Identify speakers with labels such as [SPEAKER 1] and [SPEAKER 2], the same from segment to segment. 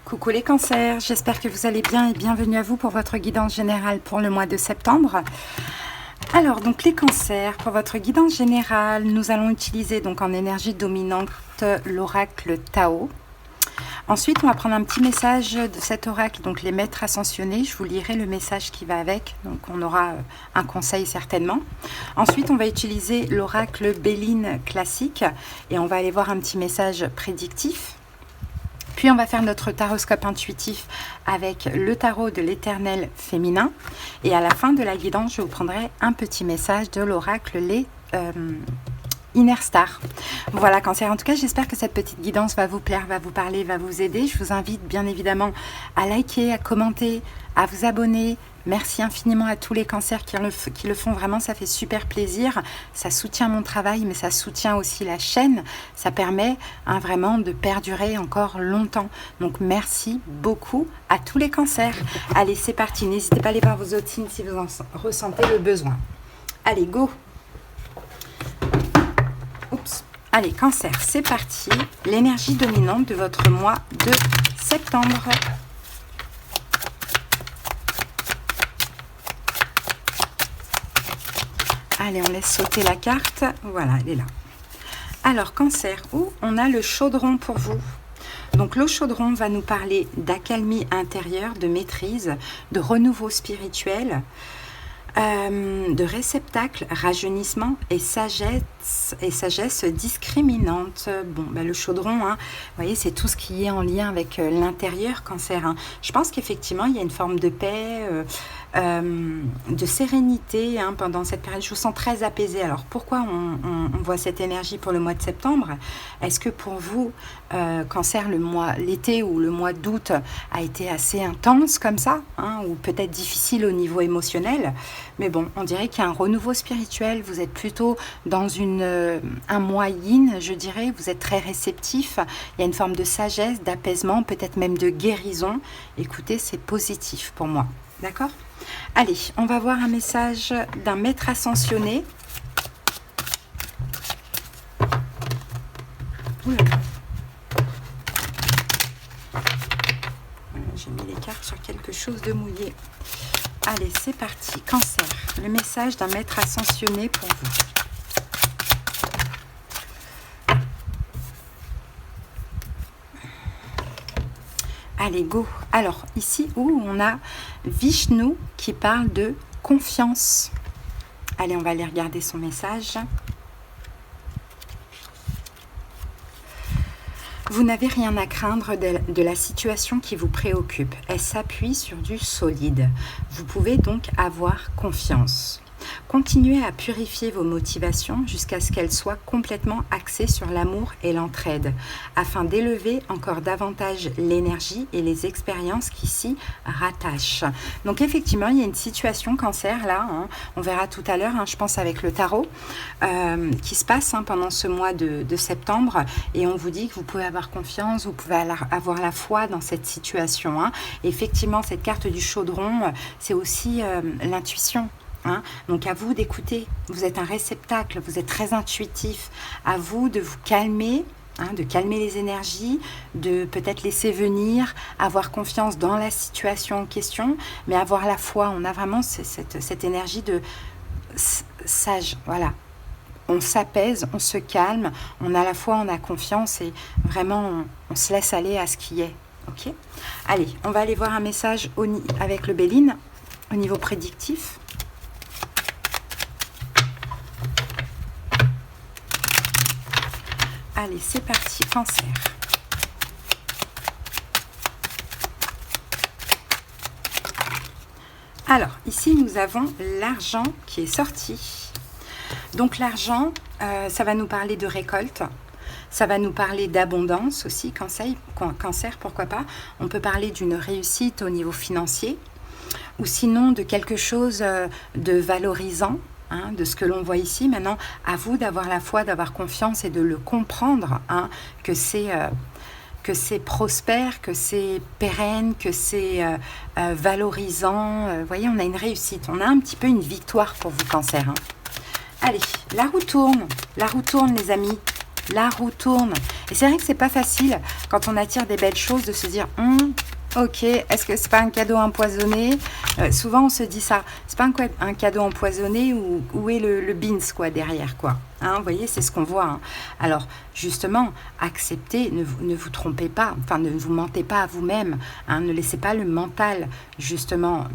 [SPEAKER 1] Coucou les cancers, j'espère que vous allez bien et bienvenue à vous pour votre guidance générale pour le mois de septembre. Alors donc les cancers, pour votre guidance générale, nous allons utiliser donc en énergie dominante l'oracle Tao. Ensuite, on va prendre un petit message de cet oracle, donc les maîtres ascensionnés. Je vous lirai le message qui va avec, donc on aura un conseil certainement. Ensuite, on va utiliser l'oracle Béline classique et on va aller voir un petit message prédictif. Puis on va faire notre taroscope intuitif avec le tarot de l'éternel féminin. Et à la fin de la guidance, je vous prendrai un petit message de l'oracle les Inner Star. Voilà cancer, en tout cas j'espère que cette petite guidance va vous plaire, va vous parler, va vous aider. Je vous invite bien évidemment à liker, à commenter, à vous abonner. Merci infiniment à tous les cancers qui le font, vraiment ça fait super plaisir. Ça soutient mon travail mais ça soutient aussi la chaîne. Ça permet vraiment de perdurer encore longtemps. Donc merci beaucoup à tous les cancers. Allez c'est parti, n'hésitez pas à aller voir vos autres signes si vous en ressentez le besoin. Allez go. Oups. Allez, cancer, c'est parti. L'énergie dominante de votre mois de septembre. Allez, on laisse sauter la carte. Voilà, elle est là. Alors, cancer, on a le chaudron pour vous. Donc, le chaudron va nous parler d'accalmie intérieure, de maîtrise, de renouveau spirituel, de réceptacle, rajeunissement et sagesse discriminante. Bon, le chaudron, vous voyez, c'est tout ce qui est en lien avec l'intérieur, cancer. Je pense qu'effectivement, il y a une forme de paix, de sérénité pendant cette période. Je vous sens très apaisé. Alors, pourquoi on voit cette énergie pour le mois de septembre? Est-ce que pour vous, cancer, l'été ou le mois d'août a été assez intense comme ça, ou peut-être difficile au niveau émotionnel? Mais bon, on dirait qu'il y a un renouveau spirituel. Vous êtes plutôt dans un mois yin, je dirais. Vous êtes très réceptif. Il y a une forme de sagesse, d'apaisement, peut-être même de guérison. Écoutez, c'est positif pour moi. D'accord? Allez, on va voir un message d'un maître ascensionné. Oula. J'ai mis les cartes sur quelque chose de mouillé. Allez, c'est parti. Cancer, le message d'un maître ascensionné pour vous. Allez, go. Alors, ici, on a Vishnu qui parle de confiance. Allez, on va aller regarder son message. Vous n'avez rien à craindre de la situation qui vous préoccupe. Elle s'appuie sur du solide. Vous pouvez donc avoir confiance. Continuez à purifier vos motivations jusqu'à ce qu'elles soient complètement axées sur l'amour et l'entraide, afin d'élever encore davantage l'énergie et les expériences qui s'y rattachent. Donc effectivement, il y a une situation cancer là, on verra tout à l'heure, je pense avec le tarot, qui se passe pendant ce mois de septembre, et on vous dit que vous pouvez avoir confiance, vous pouvez avoir la foi dans cette situation. Et effectivement, cette carte du chaudron, c'est aussi l'intuition. Donc à vous d'écouter, vous êtes un réceptacle, vous êtes très intuitif, à vous de vous calmer, de calmer les énergies, de peut-être laisser venir, avoir confiance dans la situation en question, mais avoir la foi. On a vraiment cette énergie de sage, voilà. On s'apaise, on se calme, on a la foi, on a confiance et vraiment on se laisse aller à ce qui est. Ok ? Allez, on va aller voir un message avec le Béline au niveau prédictif. Allez, c'est parti, cancer. Alors, ici, nous avons l'argent qui est sorti. Donc, l'argent, ça va nous parler de récolte. Ça va nous parler d'abondance aussi, cancer, pourquoi pas. On peut parler d'une réussite au niveau financier. Ou sinon, de quelque chose de valorisant. De ce que l'on voit ici. Maintenant, à vous d'avoir la foi, d'avoir confiance et de le comprendre, que c'est prospère, que c'est pérenne, que c'est valorisant. Vous voyez, on a une réussite, on a un petit peu une victoire pour vous, cancer. Allez, la roue tourne les amis. la roue tourne. Et c'est vrai que c'est pas facile quand on attire des belles choses de se dire ok, est-ce que c'est pas un cadeau empoisonné? Souvent on se dit ça, c'est pas un cadeau empoisonné ou où est le beans quoi derrière quoi. Hein, vous voyez, c'est ce qu'on voit. Hein. Alors justement, acceptez, ne vous trompez pas, enfin ne vous mentez pas à vous-même. Hein, ne laissez pas le mental justement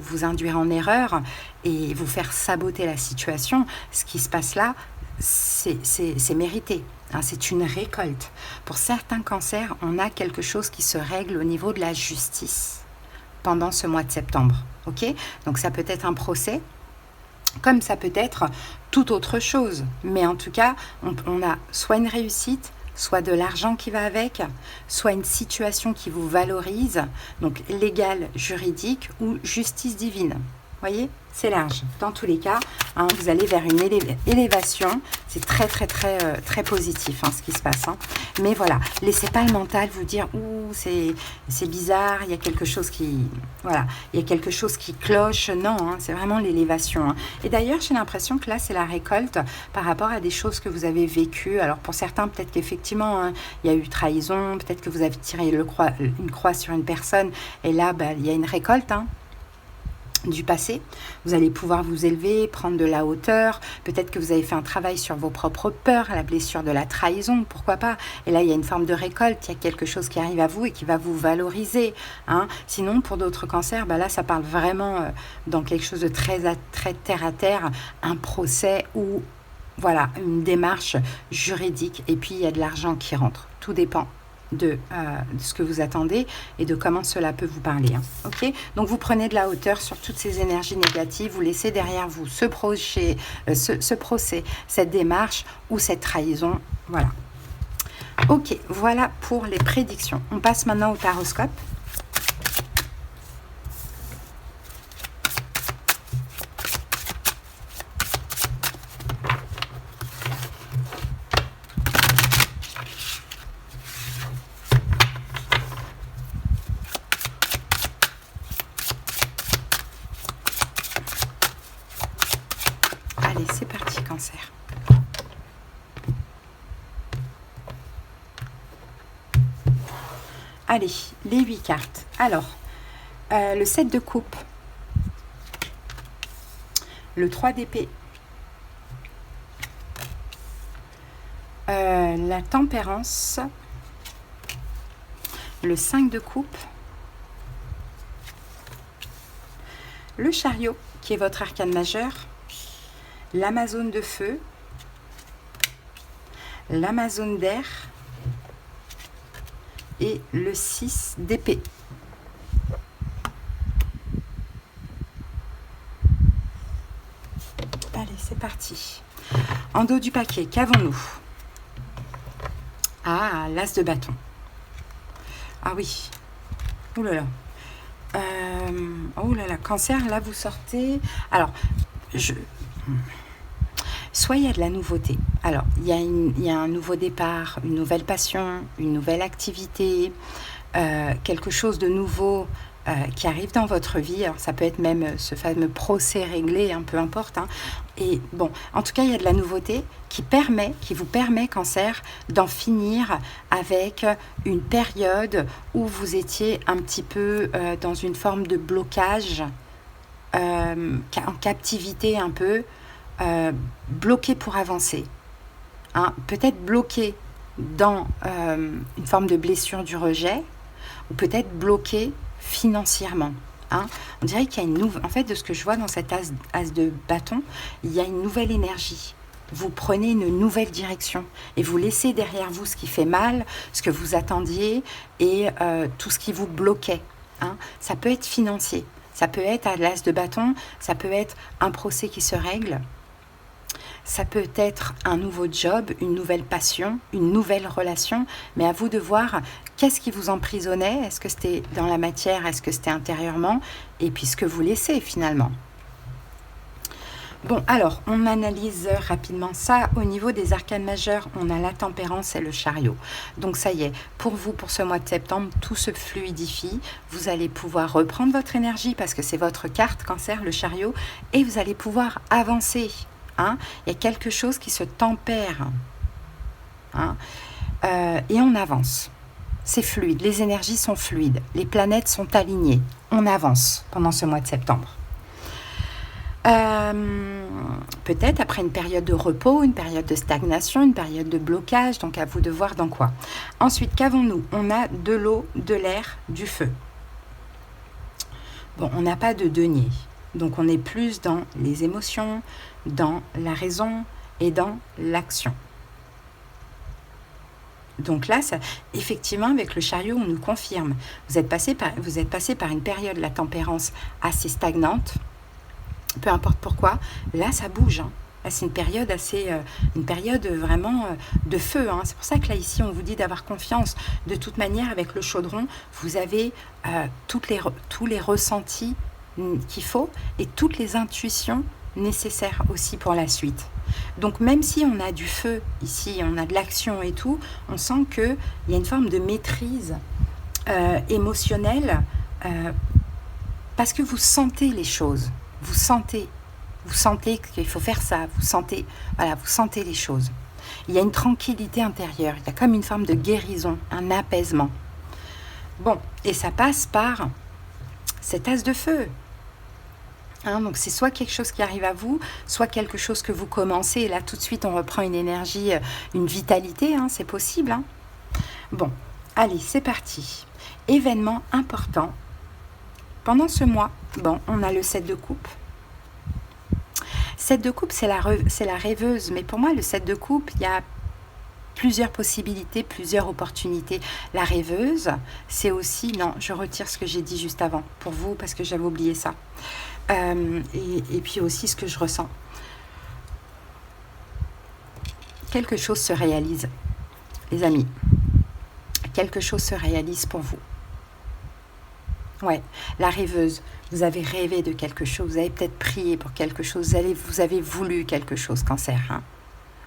[SPEAKER 1] vous induire en erreur et vous faire saboter la situation. Ce qui se passe là, c'est mérité. Hein, c'est une récolte. Pour certains cancers, on a quelque chose qui se règle au niveau de la justice pendant ce mois de septembre. Ok ? Donc ça peut être un procès, comme ça peut être toute autre chose. Mais en tout cas, on a soit une réussite, soit de l'argent qui va avec, soit une situation qui vous valorise, donc légal, juridique ou justice divine. Voyez, c'est large. Dans tous les cas, hein, vous allez vers une élévation. C'est très, très, très, très positif hein, ce qui se passe. Hein. Mais voilà, laissez pas le mental vous dire « Ouh, c'est bizarre, il y a quelque chose qui... » Voilà, il y a quelque chose qui cloche. Non, hein, c'est vraiment l'élévation. Hein. Et d'ailleurs, j'ai l'impression que là, c'est la récolte par rapport à des choses que vous avez vécues. Alors, pour certains, peut-être qu'effectivement, hein, il y a eu trahison. Peut-être que vous avez tiré une croix sur une personne. Et là, il y a une récolte, hein, du passé, vous allez pouvoir vous élever, prendre de la hauteur, peut-être que vous avez fait un travail sur vos propres peurs, la blessure de la trahison, pourquoi pas, et là il y a une forme de récolte, il y a quelque chose qui arrive à vous et qui va vous valoriser, hein. Sinon pour d'autres cancers, là ça parle vraiment dans quelque chose de très terre à terre, un procès ou voilà, une démarche juridique, et puis il y a de l'argent qui rentre, tout dépend de ce que vous attendez et de comment cela peut vous parler. Hein. Ok, donc vous prenez de la hauteur sur toutes ces énergies négatives, vous laissez derrière vous ce procès, cette démarche ou cette trahison. Voilà. Ok, voilà pour les prédictions. On passe maintenant au taroscope. Allez, c'est parti, Cancer. Allez, les 8 cartes. Alors, le 7 de coupe, le 3 d'épée, la tempérance, le 5 de coupe, le chariot, qui est votre arcane majeur, l'amazone de feu, l'amazone d'air et le 6 d'épée. Allez, c'est parti. En dos du paquet, qu'avons-nous? Ah, l'as de bâton. Ah oui. Ouh là là. Oh là là, Cancer, là vous sortez... Alors, soit il y a de la nouveauté. Alors, il y a un nouveau départ, une nouvelle passion, une nouvelle activité, quelque chose de nouveau qui arrive dans votre vie. Alors, ça peut être même ce fameux procès réglé, hein, peu importe. Hein. Et bon, en tout cas, il y a de la nouveauté qui vous permet, Cancer, d'en finir avec une période où vous étiez un petit peu dans une forme de blocage, en captivité un peu, bloqué pour avancer, hein, peut-être bloqué dans une forme de blessure du rejet, ou peut-être bloqué financièrement. Hein. On dirait qu'il y a une nouvelle... En fait, de ce que je vois dans cet as de bâton, il y a une nouvelle énergie. Vous prenez une nouvelle direction et vous laissez derrière vous ce qui fait mal, ce que vous attendiez et tout ce qui vous bloquait. Hein. Ça peut être financier, ça peut être à l'as de bâton, ça peut être un procès qui se règle, ça peut être un nouveau job, une nouvelle passion, une nouvelle relation, mais à vous de voir qu'est-ce qui vous emprisonnait, est-ce que c'était dans la matière, est-ce que c'était intérieurement, et puis ce que vous laissez finalement. Bon, alors, on analyse rapidement ça. Au niveau des arcanes majeurs, on a la tempérance et le chariot. Donc, ça y est, pour vous, pour ce mois de septembre, tout se fluidifie. Vous allez pouvoir reprendre votre énergie parce que c'est votre carte, Cancer, le chariot, et vous allez pouvoir avancer. Hein. Il y a quelque chose qui se tempère. hein. Et on avance. C'est fluide, les énergies sont fluides, les planètes sont alignées. On avance pendant ce mois de septembre. Peut-être après une période de repos, une période de stagnation, une période de blocage, donc à vous de voir dans quoi. Ensuite, qu'avons-nous? On a de l'eau, de l'air, du feu. Bon, on n'a pas de denier, donc on est plus dans les émotions, dans la raison et dans l'action. Donc là, ça, effectivement, avec le chariot, on nous confirme. Vous êtes passé par une période, la tempérance, assez stagnante, peu importe pourquoi. Là, ça bouge. Hein. Là, c'est une période vraiment de feu. Hein. C'est pour ça que là, ici, on vous dit d'avoir confiance. De toute manière, avec le chaudron, vous avez tous les ressentis qu'il faut et toutes les intuitions nécessaires aussi pour la suite. Donc même si on a du feu ici, on a de l'action et tout, on sent qu'il y a une forme de maîtrise émotionnelle parce que vous sentez les choses, vous sentez qu'il faut faire ça, vous sentez les choses. Il y a une tranquillité intérieure, il y a comme une forme de guérison, un apaisement. Bon, et ça passe par cet as de feu. Hein, donc c'est soit quelque chose qui arrive à vous, soit quelque chose que vous commencez, et là tout de suite on reprend une énergie, une vitalité, hein, c'est possible. Hein. Bon, allez, c'est parti. Événement important. Pendant ce mois, bon, on a le 7 de coupe. 7 de coupe, c'est la rêveuse, mais pour moi le 7 de coupe, il y a plusieurs possibilités, plusieurs opportunités. La rêveuse, c'est aussi... Non, je retire ce que j'ai dit juste avant, pour vous, parce que j'avais oublié ça. Et puis aussi ce que je ressens. Quelque chose se réalise, les amis. Quelque chose se réalise pour vous. Ouais, la rêveuse, vous avez rêvé de quelque chose, vous avez peut-être prié pour quelque chose, vous avez voulu quelque chose, Cancer. Hein.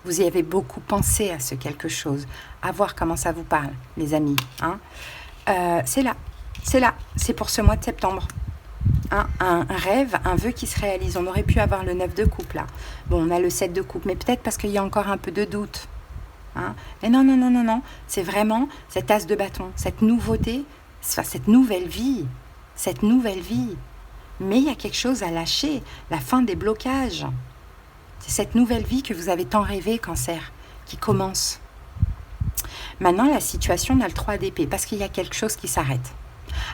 [SPEAKER 1] Vous y avez beaucoup pensé à ce quelque chose, à voir comment ça vous parle, les amis. Hein. C'est là, c'est pour ce mois de septembre. Un rêve, un vœu qui se réalise. On aurait pu avoir le 9 de coupe là. Bon, on a le 7 de coupe, mais peut-être parce qu'il y a encore un peu de doute. Hein. Mais non. C'est vraiment cet as de bâton, cette nouveauté, cette nouvelle vie. Mais il y a quelque chose à lâcher, la fin des blocages. C'est cette nouvelle vie que vous avez tant rêvé, Cancer, qui commence. Maintenant, la situation, on a le 3 d'épée, parce qu'il y a quelque chose qui s'arrête.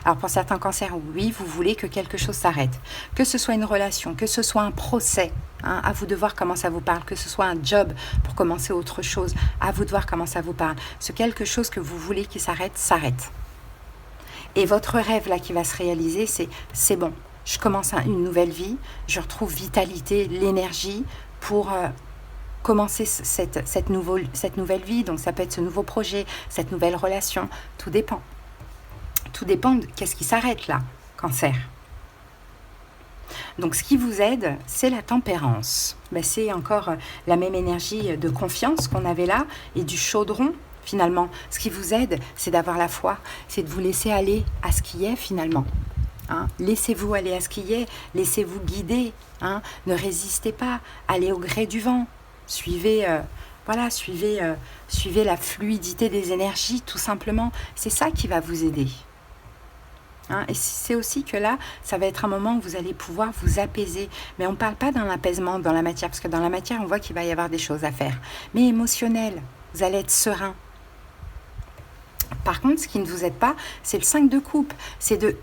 [SPEAKER 1] Alors pour certains cancers, oui, vous voulez que quelque chose s'arrête, que ce soit une relation, que ce soit un procès, hein, à vous de voir comment ça vous parle, que ce soit un job pour commencer autre chose, à vous de voir comment ça vous parle. Ce quelque chose que vous voulez qui s'arrête, s'arrête. Et votre rêve là qui va se réaliser, c'est bon, je commence une nouvelle vie, je retrouve vitalité, l'énergie pour commencer cette nouvelle vie. Donc ça peut être ce nouveau projet, cette nouvelle relation, tout dépend. Tout dépend de qu'est-ce qui s'arrête là, Cancer. Donc ce qui vous aide, c'est la tempérance. Ben, c'est encore la même énergie de confiance qu'on avait là et du chaudron finalement. Ce qui vous aide, c'est d'avoir la foi, c'est de vous laisser aller à ce qui est finalement. Hein, laissez-vous aller à ce qui est, laissez-vous guider. Hein, ne résistez pas, allez au gré du vent. Suivez la fluidité des énergies tout simplement. C'est ça qui va vous aider. Hein, et c'est aussi que là, ça va être un moment où vous allez pouvoir vous apaiser. Mais on ne parle pas d'un apaisement dans la matière, parce que dans la matière, on voit qu'il va y avoir des choses à faire. Mais émotionnel, vous allez être serein. Par contre, ce qui ne vous aide pas, c'est le 5 de coupe. C'est de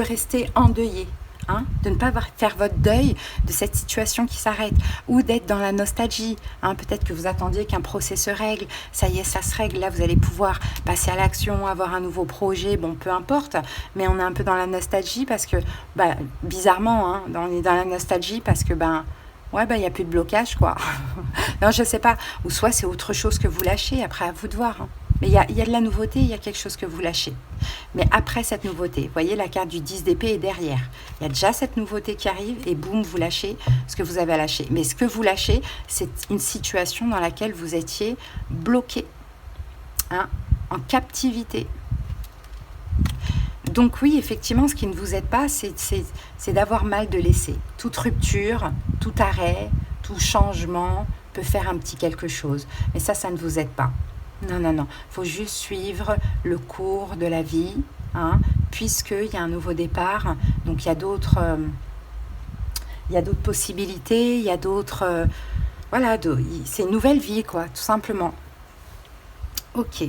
[SPEAKER 1] rester endeuillé. Hein, de ne pas faire votre deuil de cette situation qui s'arrête, ou d'être dans la nostalgie. Hein, peut-être que vous attendiez qu'un procès se règle, ça y est, ça se règle, là vous allez pouvoir passer à l'action, avoir un nouveau projet, bon peu importe, mais on est un peu dans la nostalgie parce que, bizarrement, hein, on est dans la nostalgie parce que, il n'y a plus de blocage, quoi. Non, je sais pas, ou soit c'est autre chose que vous lâchez, après à vous de voir. Hein. Mais il y a de la nouveauté, il y a quelque chose que vous lâchez. Mais après cette nouveauté, vous voyez, la carte du 10 d'épée est derrière. Il y a déjà cette nouveauté qui arrive et boum, vous lâchez ce que vous avez à lâcher. Mais ce que vous lâchez, c'est une situation dans laquelle vous étiez bloqué, hein, en captivité. Donc oui, effectivement, ce qui ne vous aide pas, c'est d'avoir mal de laisser. Toute rupture, tout arrêt, tout changement, peut faire un petit quelque chose. Mais ça ne vous aide pas. Non, non, non. Il faut juste suivre le cours de la vie, hein, puisqu'il y a un nouveau départ. Donc, il y a d'autres possibilités, il y a d'autres... voilà, c'est une nouvelle vie, quoi, tout simplement. Ok.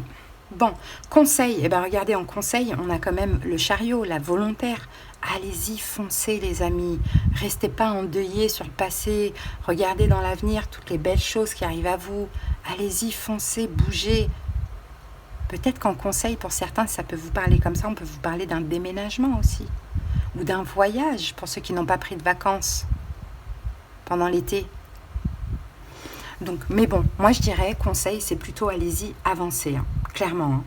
[SPEAKER 1] Bon, conseil. Eh bien, regardez, en conseil, on a quand même le chariot, la volontaire. Allez-y, foncez, les amis. Restez pas endeuillés sur le passé. Regardez dans l'avenir toutes les belles choses qui arrivent à vous. Allez-y, foncez, bougez. Peut-être qu'en conseil, pour certains, ça peut vous parler comme ça. On peut vous parler d'un déménagement aussi. Ou d'un voyage, pour ceux qui n'ont pas pris de vacances pendant l'été. Donc, mais bon, moi je dirais, conseil, c'est plutôt allez-y, avancez, hein, clairement. Hein.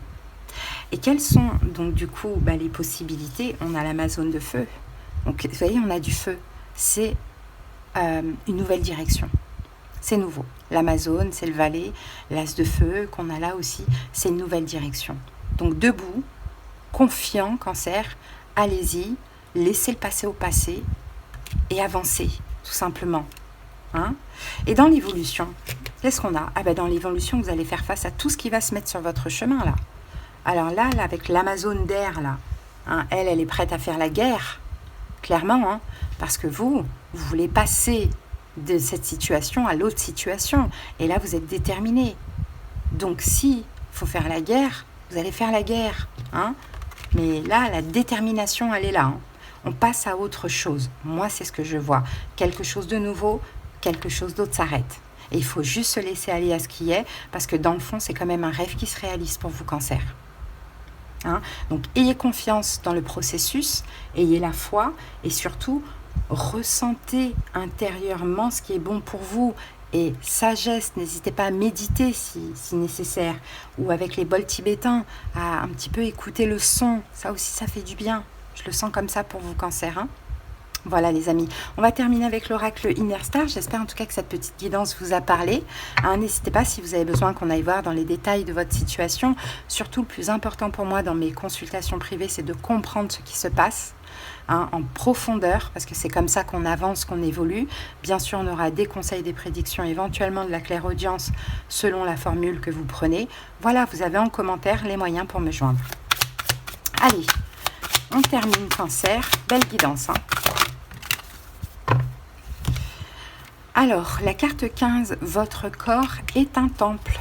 [SPEAKER 1] Et quelles sont donc du coup les possibilités? On a l'Amazone de feu. Donc vous voyez, on a du feu. C'est une nouvelle direction. C'est nouveau. L'Amazone, c'est le valet, l'as de feu qu'on a là aussi, c'est une nouvelle direction. Donc debout, confiant, cancer, allez-y, laissez le passé au passé et avancez, tout simplement. Hein? Et dans l'évolution, qu'est-ce qu'on a? Dans l'évolution, vous allez faire face à tout ce qui va se mettre sur votre chemin là. Alors là avec l'Amazone d'air là, hein, elle est prête à faire la guerre, clairement, hein, parce que vous voulez passer de cette situation à l'autre situation, et là vous êtes déterminé. Donc si faut faire la guerre, vous allez faire la guerre, hein. Mais là la détermination elle est là. Hein. On passe à autre chose. Moi c'est ce que je vois, quelque chose de nouveau. Quelque chose d'autre s'arrête. Et il faut juste se laisser aller à ce qui est, parce que dans le fond, c'est quand même un rêve qui se réalise pour vous, cancer. Hein? Donc, ayez confiance dans le processus, ayez la foi, et surtout, ressentez intérieurement ce qui est bon pour vous. Et sagesse, n'hésitez pas à méditer si nécessaire, ou avec les bols tibétains, à un petit peu écouter le son. Ça aussi, ça fait du bien. Je le sens comme ça pour vous, cancer. Hein? Voilà les amis, on va terminer avec l'oracle Inner Star. J'espère en tout cas que cette petite guidance vous a parlé. Hein, n'hésitez pas si vous avez besoin qu'on aille voir dans les détails de votre situation. Surtout le plus important pour moi dans mes consultations privées, c'est de comprendre ce qui se passe en profondeur, parce que c'est comme ça qu'on avance, qu'on évolue. Bien sûr, on aura des conseils, des prédictions, éventuellement de la clairaudience selon la formule que vous prenez. Voilà, vous avez en commentaire les moyens pour me joindre. Allez, on termine cancer. Belle guidance, hein. Alors, la carte 15, votre corps est un temple.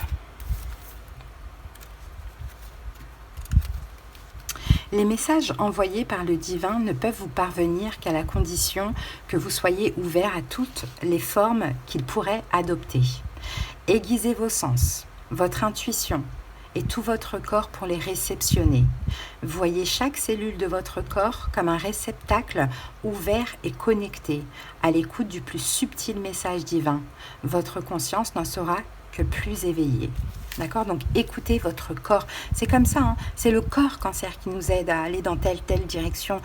[SPEAKER 1] Les messages envoyés par le divin ne peuvent vous parvenir qu'à la condition que vous soyez ouvert à toutes les formes qu'il pourrait adopter. Aiguisez vos sens, votre intuition et tout votre corps pour les réceptionner. Voyez chaque cellule de votre corps comme un réceptacle ouvert et connecté, à l'écoute du plus subtil message divin. Votre conscience n'en sera que plus éveillée. D'accord? Donc écoutez votre corps. C'est comme ça, hein? C'est le corps, cancer, qui nous aide à aller dans telle direction.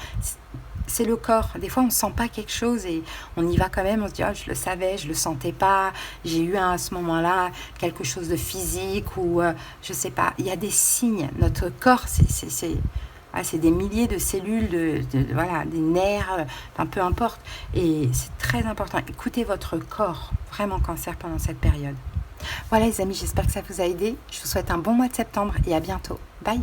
[SPEAKER 1] C'est le corps. Des fois, on ne sent pas quelque chose et on y va quand même. On se dit, oh, je le savais, je ne le sentais pas. J'ai eu à ce moment-là quelque chose de physique ou je ne sais pas. Il y a des signes. Notre corps, c'est des milliers de cellules, voilà, des nerfs, enfin, peu importe. Et c'est très important. Écoutez votre corps, vraiment cancer, pendant cette période. Voilà les amis, j'espère que ça vous a aidé. Je vous souhaite un bon mois de septembre et à bientôt. Bye!